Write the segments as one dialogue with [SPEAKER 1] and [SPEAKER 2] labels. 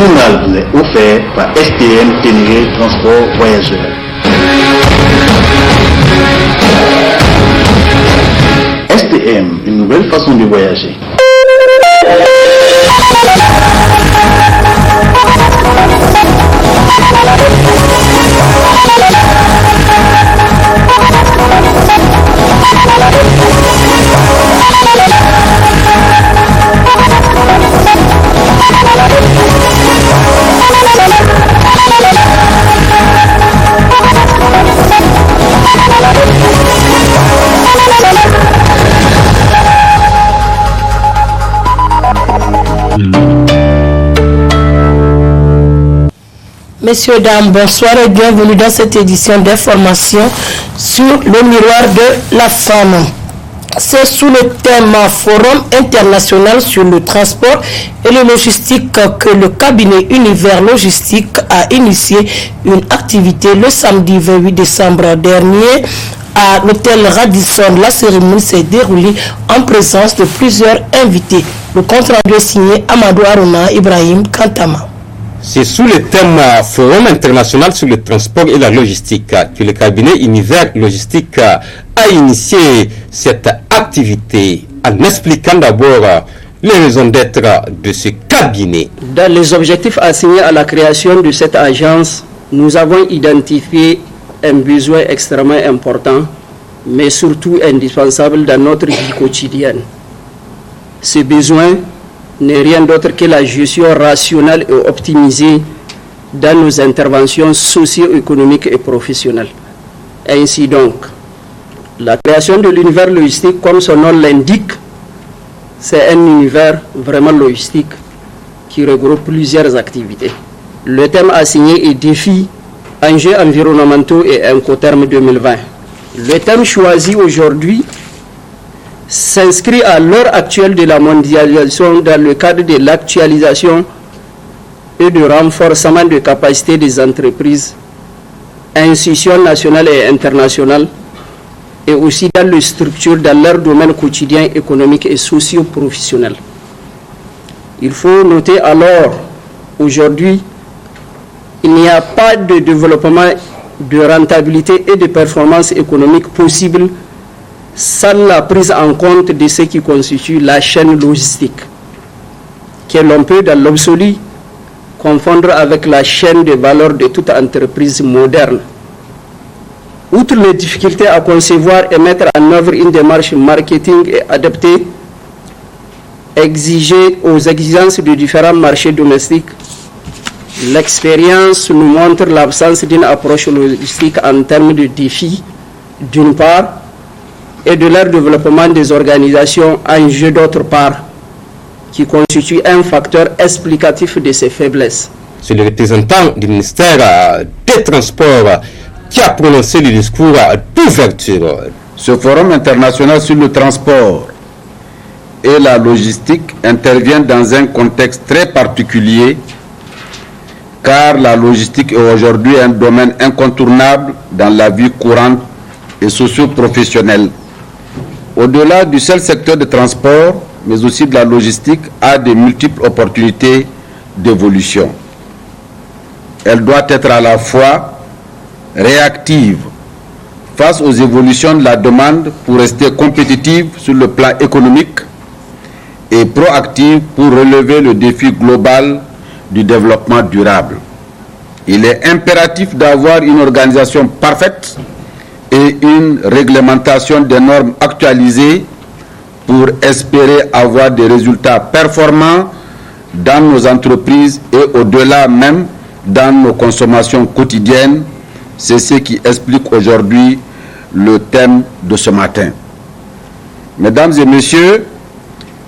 [SPEAKER 1] journal vous est offert par STM Ténéré Transport Voyageurs. STM, une nouvelle façon de voyager.
[SPEAKER 2] Messieurs, dames, bonsoir et bienvenue dans cette édition d'information sur le miroir de la femme. C'est sous le thème Forum international sur le transport et la logistique que le cabinet Univers Logistique a initié une activité le samedi 28 décembre dernier à l'hôtel Radisson. La cérémonie s'est déroulée en présence de plusieurs invités. Le compte rendu est signé Amadou Aruna Ibrahim Kantama.
[SPEAKER 3] C'est sous le thème Forum international sur le transport et la logistique que le cabinet Univers Logistique a initié cette activité en expliquant d'abord les raisons d'être de ce cabinet.
[SPEAKER 4] Dans les objectifs assignés à la création de cette agence, nous avons identifié un besoin extrêmement important, mais surtout indispensable dans notre vie quotidienne. Ce besoin n'est rien d'autre que la gestion rationnelle et optimisée dans nos interventions socio-économiques et professionnelles. Ainsi donc, la création de l'univers logistique, comme son nom l'indique, c'est un univers vraiment logistique qui regroupe plusieurs activités. Le thème assigné est défis, enjeux environnementaux et Incoterm 2020. Le thème choisi aujourd'hui s'inscrit à l'heure actuelle de la mondialisation dans le cadre de l'actualisation et du renforcement de capacités des entreprises, institutions nationales et internationales, et aussi dans les structures dans leur domaine quotidien économique et socio-professionnel. Il faut noter alors, aujourd'hui, il n'y a pas de développement de rentabilité et de performance économique possible sans la prise en compte de ce qui constitue la chaîne logistique, que l'on peut dans l'absolu confondre avec la chaîne de valeur de toute entreprise moderne. Outre les difficultés à concevoir et mettre en œuvre une démarche marketing et adaptée, exigée aux exigences de différents marchés domestiques, l'expérience nous montre l'absence d'une approche logistique en termes de défis, d'une part, et de leur développement des organisations en jeu d'autre part, qui constitue un facteur explicatif de ces faiblesses.
[SPEAKER 3] C'est le représentant du ministère des Transports qui a prononcé le discours d'ouverture.
[SPEAKER 5] Ce forum international sur le transport et la logistique intervient dans un contexte très particulier, car la logistique est aujourd'hui un domaine incontournable dans la vie courante et socio-professionnelle. Au-delà du seul secteur de transport, mais aussi de la logistique, a de multiples opportunités d'évolution. Elle doit être à la fois réactive face aux évolutions de la demande pour rester compétitive sur le plan économique et proactive pour relever le défi global du développement durable. Il est impératif d'avoir une organisation parfaite et une réglementation des normes actualisées pour espérer avoir des résultats performants dans nos entreprises et au-delà même dans nos consommations quotidiennes. C'est ce qui explique aujourd'hui le thème de ce matin. Mesdames et messieurs,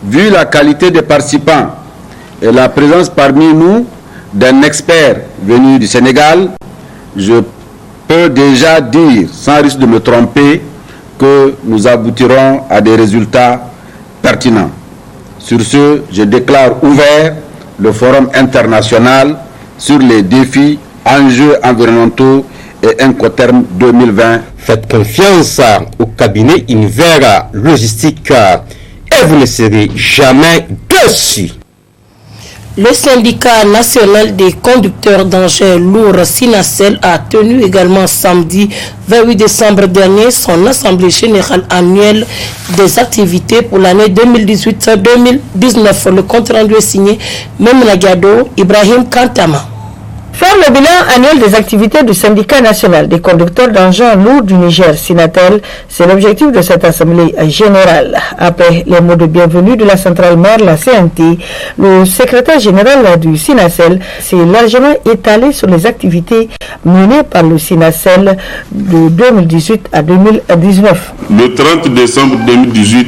[SPEAKER 5] vu la qualité des participants et la présence parmi nous d'un expert venu du Sénégal, je peux déjà dire, sans risque de me tromper, que nous aboutirons à des résultats pertinents. Sur ce, je déclare ouvert le Forum international sur les défis, enjeux environnementaux et Incoterm 2020.
[SPEAKER 3] Faites confiance au cabinet Univers Logistique et vous ne serez jamais déçus.
[SPEAKER 2] Le syndicat national des conducteurs d'engins lourds SINACEL a tenu également samedi 28 décembre dernier son assemblée générale annuelle des activités pour l'année 2018-2019. Le compte rendu est signé Memna Gado, Ibrahim Kantama.
[SPEAKER 6] Faire le bilan annuel des activités du syndicat national des conducteurs d'engins lourds du Niger, SINATEL, c'est l'objectif de cette assemblée générale. Après les mots de bienvenue de la centrale mère, la CNT, le secrétaire général du SINACEL s'est largement étalé sur les activités menées par le SINACEL de 2018 à 2019.
[SPEAKER 7] Le 30 décembre 2018,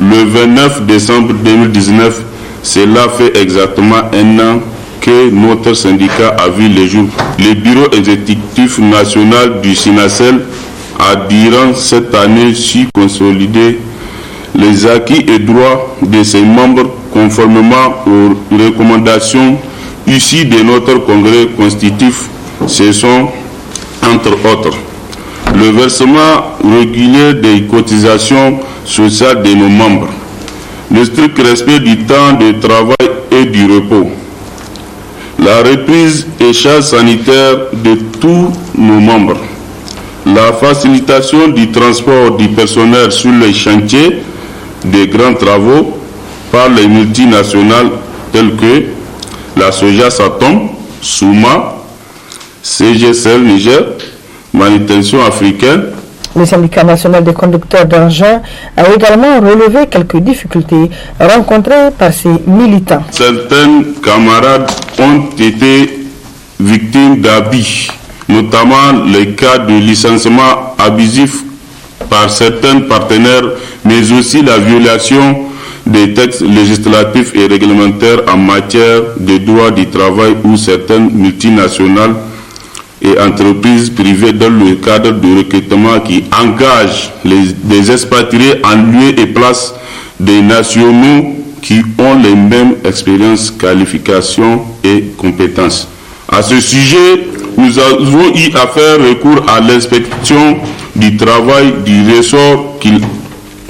[SPEAKER 7] le 29 décembre 2019, cela fait exactement un an que notre syndicat a vu le jour. Le bureau exécutif national du SINACEL a durant cette année su consolider les acquis et droits de ses membres conformément aux recommandations issues de notre congrès constitutif. Ce sont, entre autres, le versement régulier des cotisations sociales de nos membres, le strict respect du temps de travail et du repos, la reprise et charge sanitaire de tous nos membres, la facilitation du transport du personnel sur les chantiers des grands travaux par les multinationales telles que la Soja Satom, Souma, CGCL Niger, Manutention africaine.
[SPEAKER 6] Le syndicat national des conducteurs d'engins a également relevé quelques difficultés rencontrées par ses militants.
[SPEAKER 7] Certains camarades ont été victimes d'abus, notamment les cas de licenciement abusif par certains partenaires, mais aussi la violation des textes législatifs et réglementaires en matière de droit du travail où certaines multinationales et entreprises privées dans le cadre de recrutement qui engagent des expatriés en lieu et place des nationaux qui ont les mêmes expériences, qualifications et compétences. À ce sujet, nous avons eu à faire recours à l'inspection du travail du ressort qu'il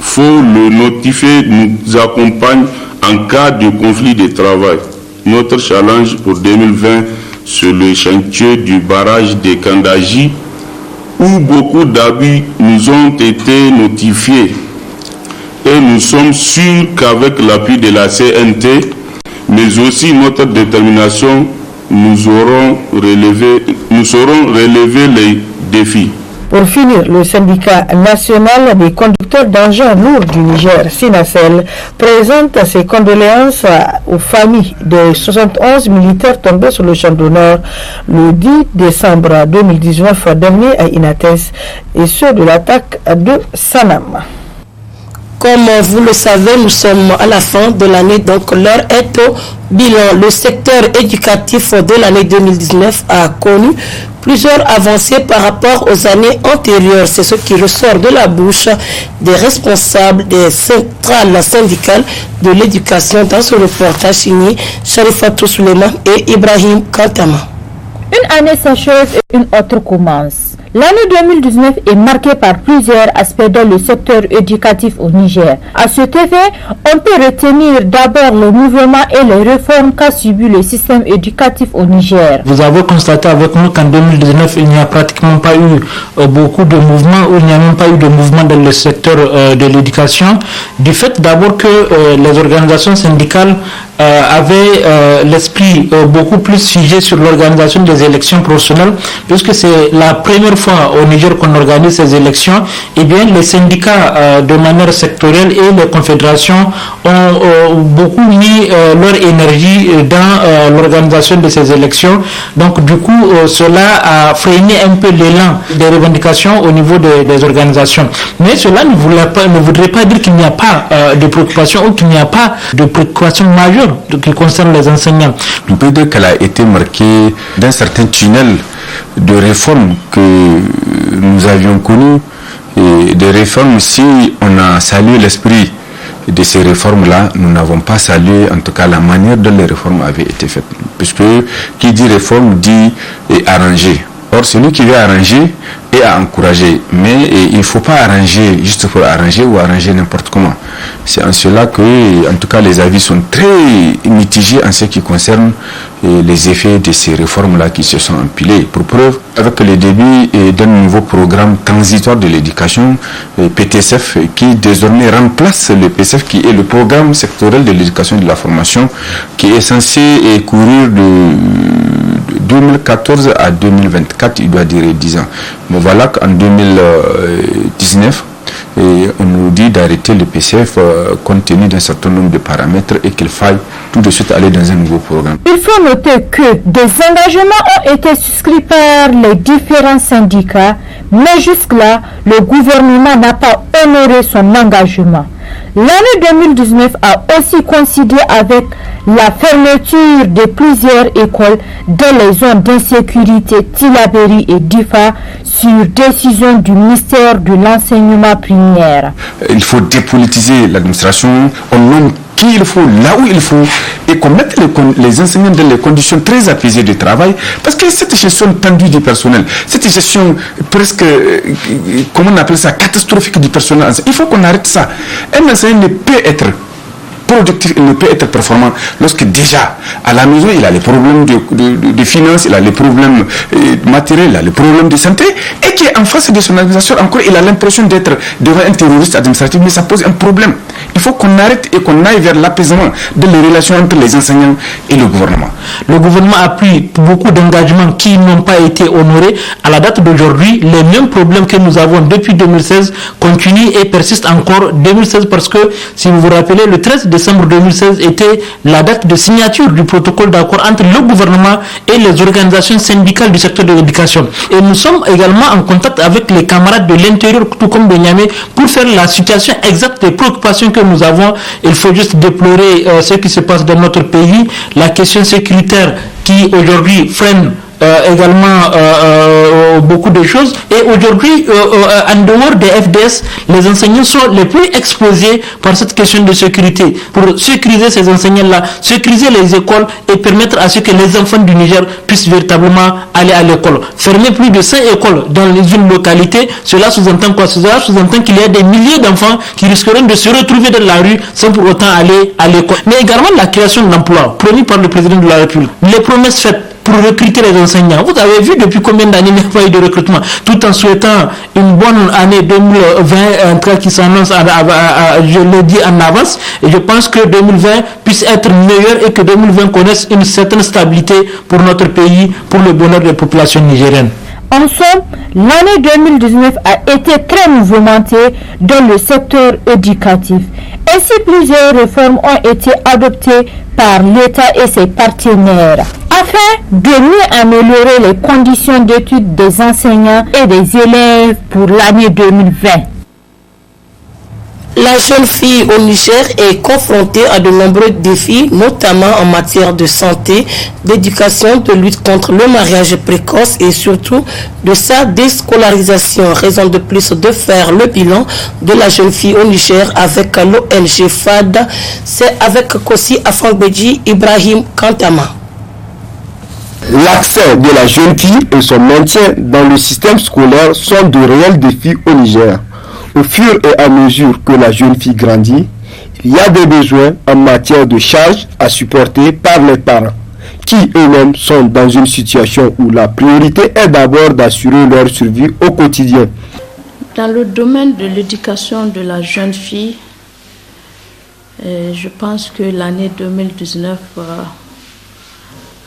[SPEAKER 7] faut le notifier, nous accompagne en cas de conflit de travail. Notre challenge pour 2020 sur le chantier du barrage de Kandaji, où beaucoup d'abus nous ont été notifiés. Et nous sommes sûrs qu'avec l'appui de la CNT, mais aussi notre détermination, nous saurons relever les défis.
[SPEAKER 6] Pour finir, le syndicat national des conducteurs d'engins lourds du Niger, SINACEL, présente ses condoléances aux familles des 71 militaires tombés sur le champ d'honneur le 10 décembre 2019 dernier à Inates et ceux de l'attaque de Sanam.
[SPEAKER 2] Comme vous le savez, nous sommes à la fin de l'année, donc l'heure est au bilan. Le secteur éducatif de l'année 2019 a connu plusieurs avancées par rapport aux années antérieures. C'est ce qui ressort de la bouche des responsables des centrales syndicales de l'éducation dans ce reportage signé Sharifatou Suleiman et Ibrahim Kantama.
[SPEAKER 8] Une année s'achève et une autre commence. L'année 2019 est marquée par plusieurs aspects dans le secteur éducatif au Niger. À cet effet, on peut retenir d'abord le mouvement et les réformes qu'a subi le système éducatif au Niger.
[SPEAKER 9] Vous avez constaté avec nous qu'en 2019, il n'y a pratiquement pas eu beaucoup de mouvements, ou il n'y a même pas eu de mouvement dans le secteur de l'éducation, du fait d'abord que les organisations syndicales avaient l'esprit beaucoup plus figé sur l'organisation des élections professionnelles, puisque c'est la première fois au Niger qu'on organise ces élections. Et bien les syndicats de manière sectorielle et les confédérations ont beaucoup mis leur énergie dans l'organisation de ces élections. Donc du coup cela a freiné un peu l'élan des revendications au niveau des organisations. Mais cela ne voudrait pas dire qu'il n'y a pas de préoccupation ou qu'il n'y a pas de préoccupation majeure qui concerne les enseignants.
[SPEAKER 10] On peut dire qu'elle a été marquée d'un certain tunnel de réformes que nous avions connu. Et des réformes, si on a salué l'esprit de ces réformes-là, nous n'avons pas salué en tout cas la manière dont les réformes avaient été faites. Puisque qui dit réforme dit arranger. Or, celui qui veut arranger est à encourager. Mais il ne faut pas arranger juste pour arranger ou arranger n'importe comment. C'est en cela que, en tout cas, les avis sont très mitigés en ce qui concerne les effets de ces réformes-là qui se sont empilées. Pour preuve, avec le début d'un nouveau programme transitoire de l'éducation, PTSF, qui désormais remplace le PSF, qui est le programme sectoriel de l'éducation et de la formation, qui est censé courir de 2014 à 2024, il doit durer 10 ans. Mais voilà qu'en 2019, on nous dit d'arrêter le PCF compte tenu d'un certain nombre de paramètres et qu'il faille tout de suite aller dans un nouveau programme.
[SPEAKER 8] Il faut noter que des engagements ont été souscrits par les différents syndicats, mais jusque-là, le gouvernement n'a pas honoré son engagement. L'année 2019 a aussi coïncidé avec la fermeture de plusieurs écoles dans les zones d'insécurité Tillabéri et Difa sur décision du ministère de l'enseignement primaire.
[SPEAKER 10] Il faut dépolitiser l'administration, on nomme qui il faut, là où il faut, et qu'on mette les enseignants dans les conditions très apaisées de travail, parce que cette gestion tendue du personnel, cette gestion presque, comment on appelle ça, catastrophique du personnel, il faut qu'on arrête ça. Un enseignant ne peut être productif, il ne peut être performant lorsque déjà à la maison il a les problèmes de finances, il a les problèmes matériels, il a les problèmes de santé, et qu'en face de son administration encore il a l'impression d'être devant un terroriste administratif, mais ça pose un problème. Il faut qu'on arrête et qu'on aille vers l'apaisement de les relations entre les enseignants et le gouvernement.
[SPEAKER 9] Le gouvernement a pris beaucoup d'engagements qui n'ont pas été honorés. À la date d'aujourd'hui, les mêmes problèmes que nous avons depuis 2016 continuent et persistent encore 2016, parce que si vous vous rappelez, le 13 décembre 2016 était la date de signature du protocole d'accord entre le gouvernement et les organisations syndicales du secteur de l'éducation. Et nous sommes également en contact avec les camarades de l'intérieur, tout comme de Niamey, pour faire la situation exacte des préoccupations que nous avons. Il faut juste déplorer ce qui se passe dans notre pays, la question sécuritaire qui aujourd'hui freine également beaucoup de choses. Et aujourd'hui, en dehors des FDS, les enseignants sont les plus exposés par cette question de sécurité. Pour sécuriser ces enseignants-là, sécuriser les écoles et permettre à ce que les enfants du Niger puissent véritablement aller à l'école. Fermer plus de 5 écoles dans une localité, cela sous-entend quoi? Cela sous-entend qu'il y a des milliers d'enfants qui risqueront de se retrouver dans la rue sans pour autant aller à l'école. Mais également la création d'emplois promis par le président de la République. Les promesses faites pour recruter les enseignants. Vous avez vu depuis combien d'années il n'y a pas eu de recrutement, tout en souhaitant une bonne année 2020, un trait qui s'annonce, je le dis en avance, et je pense que 2020 puisse être meilleur et que 2020 connaisse une certaine stabilité pour notre pays, pour le bonheur des populations nigériennes.
[SPEAKER 8] En somme, l'année 2019 a été très mouvementée dans le secteur éducatif. Ainsi, plusieurs réformes ont été adoptées par l'État et ses partenaires afin de mieux améliorer les conditions d'études des enseignants et des élèves pour l'année 2020.
[SPEAKER 2] La jeune fille au Niger est confrontée à de nombreux défis, notamment en matière de santé, d'éducation, de lutte contre le mariage précoce et surtout de sa déscolarisation. Raison de plus de faire le bilan de la jeune fille au Niger avec l'ONG FAD. C'est avec Kossi Afangbeji Ibrahim Kantama.
[SPEAKER 11] L'accès de la jeune fille et son maintien dans le système scolaire sont de réels défis au Niger. Au fur et à mesure que la jeune fille grandit, il y a des besoins en matière de charges à supporter par les parents, qui eux-mêmes sont dans une situation où la priorité est d'abord d'assurer leur survie au quotidien.
[SPEAKER 12] Dans le domaine de l'éducation de la jeune fille, je pense que l'année 2019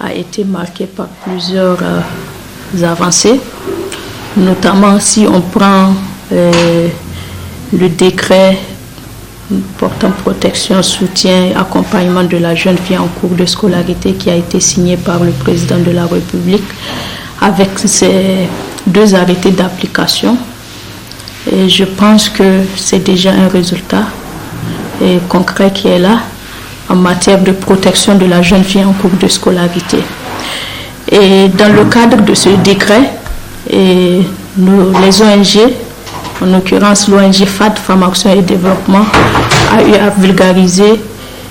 [SPEAKER 12] a été marquée par plusieurs avancées, notamment si on prend le décret portant protection, soutien et accompagnement de la jeune fille en cours de scolarité qui a été signé par le président de la République avec ces 2 arrêtés d'application. Et je pense que c'est déjà un résultat concret qui est là en matière de protection de la jeune fille en cours de scolarité. Et dans le cadre de ce décret, les ONG, en l'occurrence l'ONG FAD, Femmes Action et Développement, a eu à vulgariser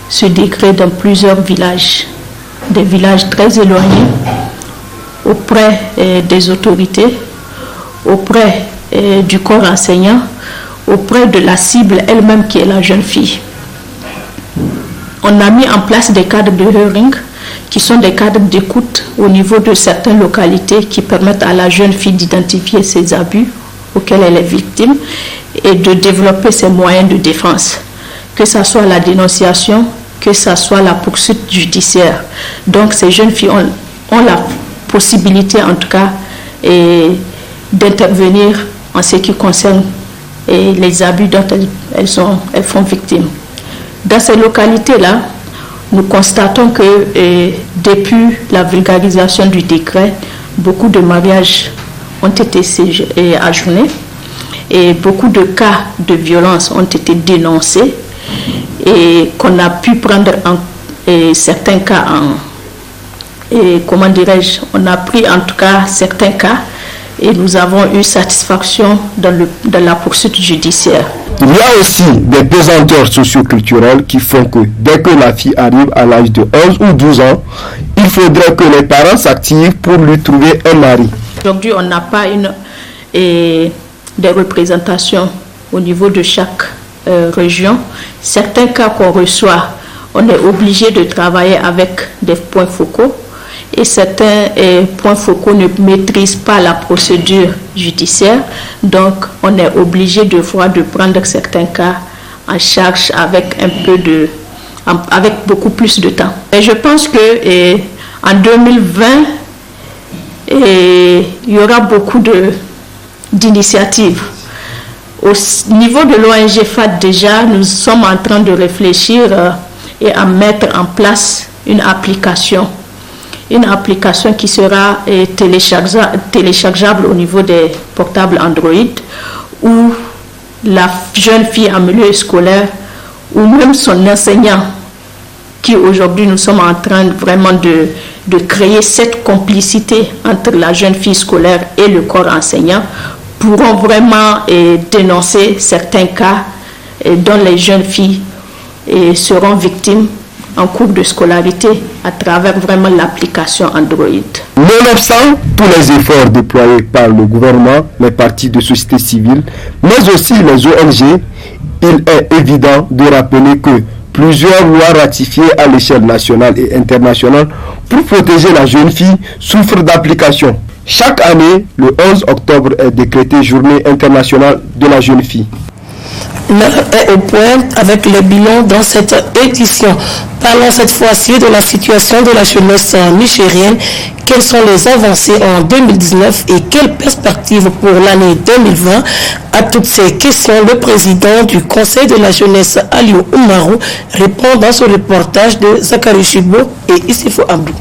[SPEAKER 12] ce décret dans plusieurs villages, des villages très éloignés, auprès des autorités, auprès du corps enseignant, auprès de la cible elle-même qui est la jeune fille. On a mis en place des cadres de hearing qui sont des cadres d'écoute au niveau de certaines localités qui permettent à la jeune fille d'identifier ses abus auxquels elle est victime et de développer ses moyens de défense, que ce soit la dénonciation, que ce soit la poursuite judiciaire. Donc ces jeunes filles ont la possibilité en tout cas d'intervenir en ce qui concerne les abus dont elles font victimes. Dans ces localités-là, nous constatons que depuis la vulgarisation du décret, beaucoup de mariages ont été ajournés et beaucoup de cas de violence ont été dénoncés et qu'on a pu prendre certains cas on a pris en tout cas certains cas et nous avons eu satisfaction dans la poursuite judiciaire.
[SPEAKER 11] Il y a aussi des pesanteurs socioculturelles qui font que dès que la fille arrive à l'âge de 11 ou 12 ans, il faudrait que les parents s'activent pour lui trouver un mari.
[SPEAKER 12] Aujourd'hui, on n'a pas des représentations au niveau de chaque région. Certains cas qu'on reçoit, on est obligé de travailler avec des points focaux. Et certains points focaux ne maîtrisent pas la procédure judiciaire, donc on est obligé de prendre certains cas en charge avec avec beaucoup plus de temps. Et je pense que en 2020, il y aura beaucoup d'initiatives. Au niveau de l'ONG FAD déjà, nous sommes en train de réfléchir et à mettre en place une application qui sera téléchargeable au niveau des portables Android, où la jeune fille en milieu scolaire ou même son enseignant, qui aujourd'hui nous sommes en train vraiment de créer cette complicité entre la jeune fille scolaire et le corps enseignant, pourront vraiment dénoncer certains cas dont les jeunes filles seront victimes en cours de scolarité à travers vraiment l'application Android.
[SPEAKER 11] Nonobstant tous les efforts déployés par le gouvernement, les partis de société civile, mais aussi les ONG, il est évident de rappeler que plusieurs lois ratifiées à l'échelle nationale et internationale pour protéger la jeune fille souffrent d'application. Chaque année, le 11 octobre est décrété Journée internationale de la jeune fille.
[SPEAKER 2] L'heure est au point avec le bilan dans cette édition. Parlons cette fois-ci de la situation de la jeunesse nigérienne. Quelles sont les avancées en 2019 et quelles perspectives pour l'année 2020? À toutes ces questions, le président du Conseil de la jeunesse, Aliou Oumarou, répond dans ce reportage de Zakari Chibo et Issifo Abdou.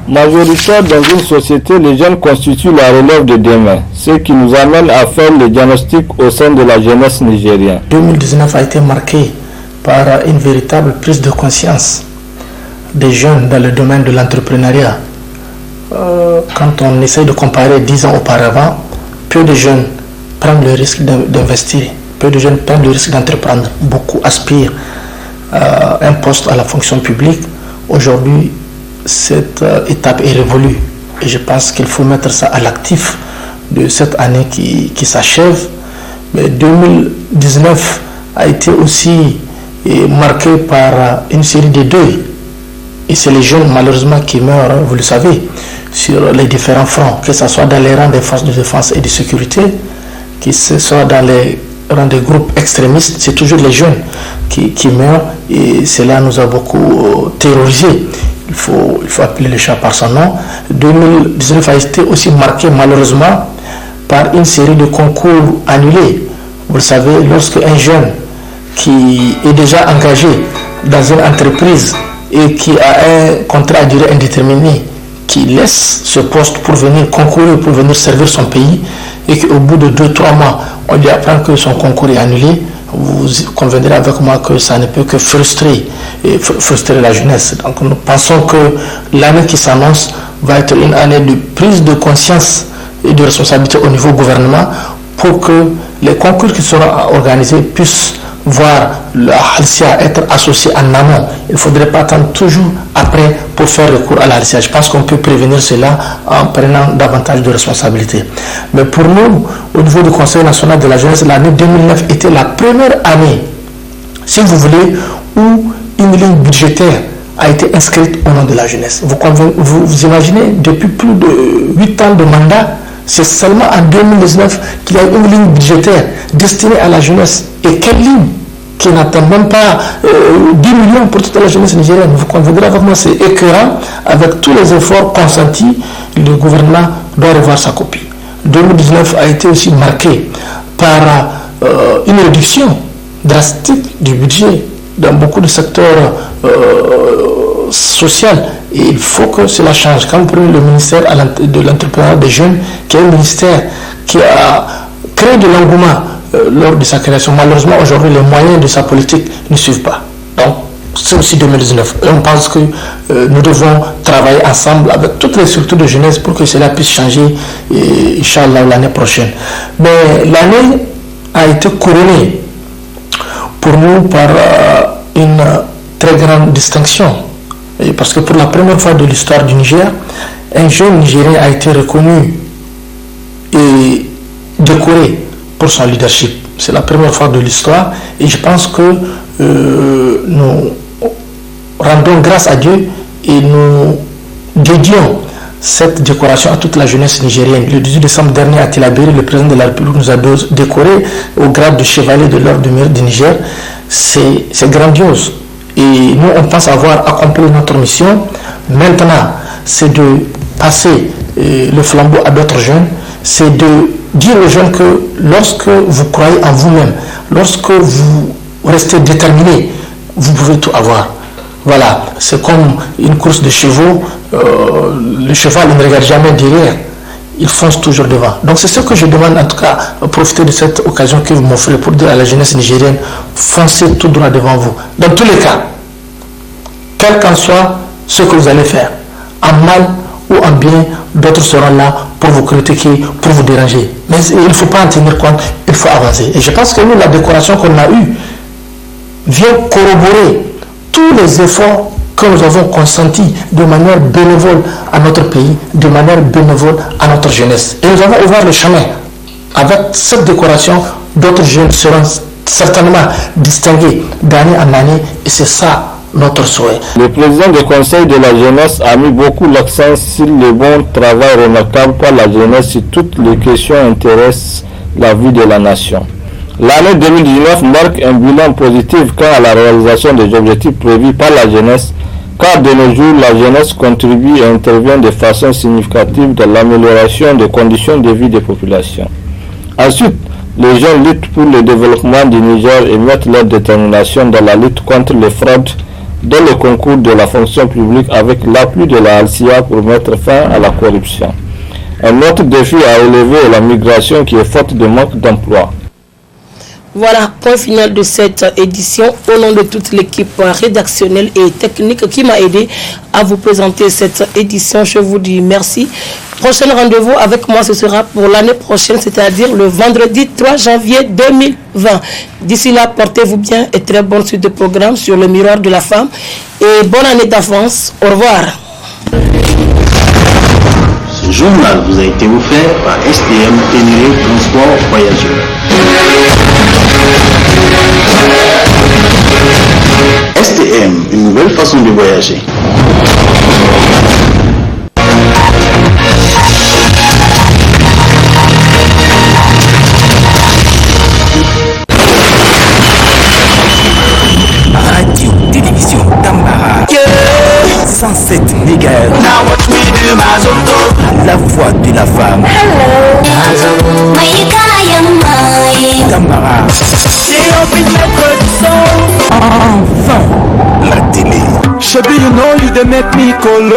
[SPEAKER 13] Majoritaire dans une société, les jeunes constituent la relève de demain, ce qui nous amène à faire le diagnostic au sein de la jeunesse nigérienne.
[SPEAKER 9] 2019 a été marqué par une véritable prise de conscience des jeunes dans le domaine de l'entrepreneuriat. Quand on essaie de comparer 10 ans auparavant, peu de jeunes prennent le risque d'investir, peu de jeunes prennent le risque d'entreprendre. Beaucoup aspirent à un poste à la fonction publique. Aujourd'hui, cette étape est révolue et je pense qu'il faut mettre ça à l'actif de cette année qui s'achève. Mais 2019 a été aussi marqué par une série de deuils. Et c'est les jeunes malheureusement qui meurent, vous le savez, sur les différents fronts, que ce soit dans les rangs des forces de défense et de sécurité, que ce soit dans les rangs des groupes extrémistes, c'est toujours les jeunes qui meurent et cela nous a beaucoup terrorisés. Il faut appeler le chat par son nom. 2019 a été aussi marqué malheureusement par une série de concours annulés. Vous le savez, lorsque un jeune qui est déjà engagé dans une entreprise et qui a un contrat à durée indéterminée, qui laisse ce poste pour venir concourir, pour venir servir son pays, et qu'au bout de 2-3 mois, on lui apprend que son concours est annulé, vous conviendrez avec moi que ça ne peut que frustrer la jeunesse. Donc nous pensons que l'année qui s'annonce va être une année de prise de conscience et de responsabilité au niveau gouvernement pour que les concours qui seront organisés puissent voir la Halcia être associée en amont. Il ne faudrait pas attendre toujours après pour faire recours à la Halcia. Je pense qu'on peut prévenir cela en prenant davantage de responsabilités. Mais pour nous, au niveau du Conseil national de la jeunesse, l'année 2009 était la première année, si vous voulez, où une ligne budgétaire a été inscrite au nom de la jeunesse. Vous imaginez, depuis plus de 8 ans de mandat, c'est seulement en 2019 qu'il y a une ligne budgétaire destinée à la jeunesse. Et quelle ligne qui n'atteint même pas 10 millions pour toute la jeunesse nigérienne. Vous conviendrez avec moi, c'est écœurant. Avec tous les efforts consentis, le gouvernement doit revoir sa copie. 2019 a été aussi marqué par une réduction drastique du budget dans beaucoup de secteurs sociaux. Et il faut que cela change. Quand vous prenez le ministère de l'entrepreneuriat des jeunes, qui est un ministère qui a créé de l'engouement lors de sa création, malheureusement aujourd'hui les moyens de sa politique ne suivent pas. Donc c'est aussi 2019. Et on pense que nous devons travailler ensemble avec toutes les structures de jeunesse pour que cela puisse changer, Inch'Allah, l'année prochaine. Mais l'année a été couronnée pour nous par une très grande distinction. Et parce que pour la première fois de l'histoire du Niger, un jeune Nigérien a été reconnu et décoré pour son leadership. C'est la première fois de l'histoire et je pense que nous rendons grâce à Dieu et nous dédions cette décoration à toute la jeunesse nigérienne. Le 18 décembre dernier à Tillabéri, le président de la République nous a décoré au grade de chevalier de l'ordre du mérite du Niger. C'est grandiose. Et nous, on pense avoir accompli notre mission. Maintenant, c'est de passer le flambeau à d'autres jeunes. C'est de dire aux jeunes que lorsque vous croyez en vous-même, lorsque vous restez déterminé, vous pouvez tout avoir. Voilà, c'est comme une course de chevaux. Le cheval ne regarde jamais derrière. Il fonce toujours devant. Donc c'est ce que je demande, en tout cas, profiter de cette occasion que vous m'offrez pour dire à la jeunesse nigérienne, foncez tout droit devant vous. Dans tous les cas, quel qu'en soit ce que vous allez faire, en mal ou en bien, d'autres seront là pour vous critiquer, pour vous déranger. Mais il ne faut pas en tenir compte, il faut avancer. Et je pense que nous, la décoration qu'on a eue vient corroborer tous les efforts que nous avons consentis de manière bénévole à notre pays, de manière bénévole à notre jeunesse. Et nous avons ouvert le chemin. Avec cette décoration, d'autres jeunes seront certainement distingués d'année en année, et c'est ça notre souhait.
[SPEAKER 13] Le président du Conseil de la jeunesse a mis beaucoup l'accent sur le bon travail remarquable par la jeunesse sur toutes les questions intéressent la vie de la nation. L'année 2019 marque un bilan positif quant à la réalisation des objectifs prévus par la jeunesse, car de nos jours, la jeunesse contribue et intervient de façon significative dans l'amélioration des conditions de vie des populations. Ensuite, les jeunes luttent pour le développement du Niger et mettent leur détermination dans la lutte contre les fraudes dans le concours de la fonction publique avec l'appui de la Halcia pour mettre fin à la corruption. Un autre défi à relever est la migration qui est faute de manque d'emploi.
[SPEAKER 2] Voilà, point final de cette édition. Au nom de toute l'équipe rédactionnelle et technique qui m'a aidé à vous présenter cette édition, je vous dis merci. Prochain rendez-vous avec moi, ce sera pour l'année prochaine, c'est-à-dire le vendredi 3 janvier 2020. D'ici là, portez-vous bien et très bonne suite de programme sur le miroir de la femme. Et bonne année d'avance. Au revoir.
[SPEAKER 1] Ce journal vous a été offert par STM Ténéré Transport Voyageurs. STM, une nouvelle façon de voyager.
[SPEAKER 14] Radio Télévision Tambara 107 MHz. La voix de la femme. Tambara. Enfin, la télé.
[SPEAKER 15] Shabby, you know you they make me colo.